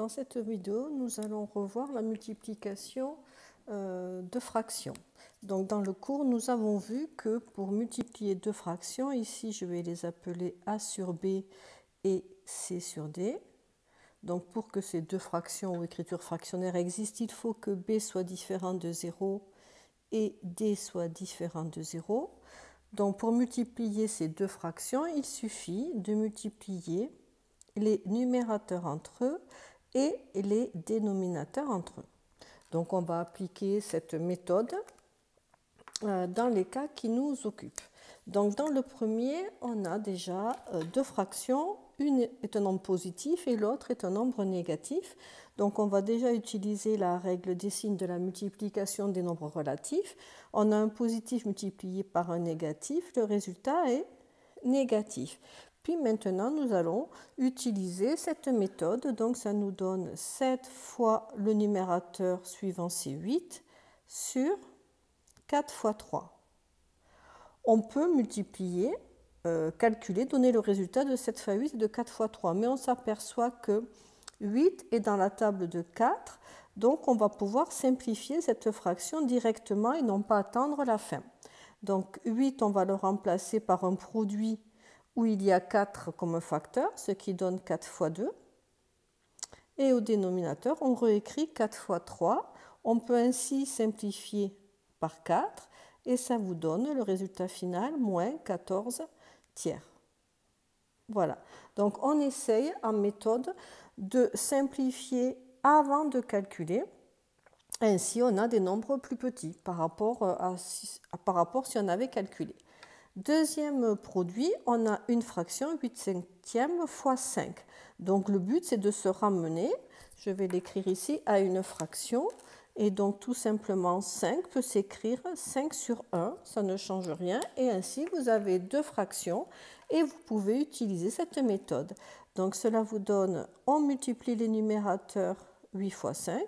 Dans cette vidéo, nous allons revoir la multiplication de fractions. Donc, dans le cours, nous avons vu que pour multiplier deux fractions, ici je vais les appeler A sur B et C sur D. Donc, pour que ces deux fractions ou écritures fractionnaires existent, il faut que B soit différent de 0 et D soit différent de 0. Donc, pour multiplier ces deux fractions, il suffit de multiplier les numérateurs entre eux et les dénominateurs entre eux. Donc, on va appliquer cette méthode dans les cas qui nous occupent. Donc, dans le premier, on a déjà deux fractions. Une est un nombre positif et l'autre est un nombre négatif. Donc, on va déjà utiliser la règle des signes de la multiplication des nombres relatifs. On a un positif multiplié par un négatif. Le résultat est négatif. Puis maintenant, nous allons utiliser cette méthode. Donc, ça nous donne 7 fois le numérateur suivant, c'est 8, sur 4 fois 3. On peut multiplier, calculer, donner le résultat de 7 fois 8 et de 4 fois 3. Mais on s'aperçoit que 8 est dans la table de 4. Donc, on va pouvoir simplifier cette fraction directement et non pas attendre la fin. Donc, 8, on va le remplacer par un produit où il y a 4 comme facteur, ce qui donne 4 fois 2. Et au dénominateur, on réécrit 4 fois 3. On peut ainsi simplifier par 4 et ça vous donne le résultat final, moins 14 tiers. Voilà. Donc, on essaye en méthode de simplifier avant de calculer. Ainsi, on a des nombres plus petits par rapport si on avait calculé. Deuxième produit, on a une fraction 8 cinquièmes fois 5. Donc le but, c'est de se ramener, je vais l'écrire ici, à une fraction. Et donc tout simplement 5 peut s'écrire 5 sur 1, ça ne change rien. Et ainsi, vous avez deux fractions et vous pouvez utiliser cette méthode. Donc cela vous donne, on multiplie les numérateurs 8 fois 5,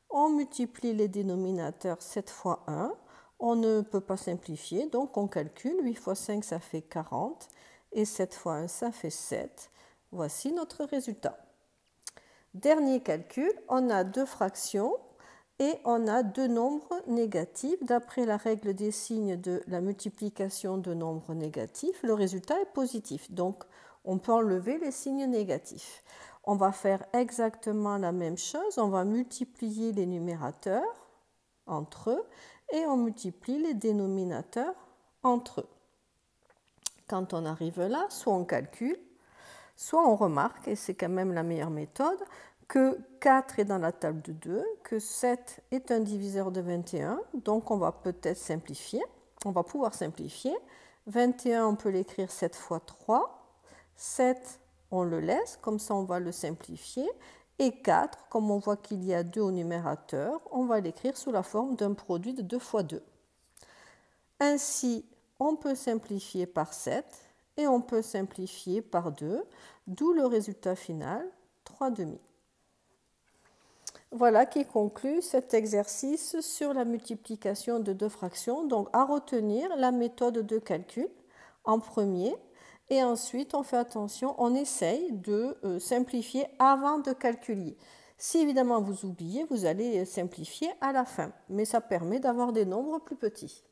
on multiplie les dénominateurs 7 fois 1. On ne peut pas simplifier, donc on calcule. 8 fois 5, ça fait 40. Et 7 fois 1, ça fait 7. Voici notre résultat. Dernier calcul, on a deux fractions et on a deux nombres négatifs. D'après la règle des signes de la multiplication de nombres négatifs, le résultat est positif. Donc, on peut enlever les signes négatifs. On va faire exactement la même chose. On va multiplier les numérateurs entre eux et on multiplie les dénominateurs entre eux. Quand on arrive là, soit on calcule, soit on remarque, et c'est quand même la meilleure méthode, que 4 est dans la table de 2, que 7 est un diviseur de 21, donc on va peut-être simplifier, on va pouvoir simplifier. 21, on peut l'écrire 7 fois 3, 7, on le laisse, comme ça on va le simplifier. Et 4, comme on voit qu'il y a 2 au numérateur, on va l'écrire sous la forme d'un produit de 2 fois 2. Ainsi, on peut simplifier par 7 et on peut simplifier par 2, d'où le résultat final, 3/2. Voilà qui conclut cet exercice sur la multiplication de deux fractions. Donc, à retenir la méthode de calcul en premier. Et ensuite, on fait attention, on essaye de simplifier avant de calculer. Si évidemment vous oubliez, vous allez simplifier à la fin. Mais ça permet d'avoir des nombres plus petits.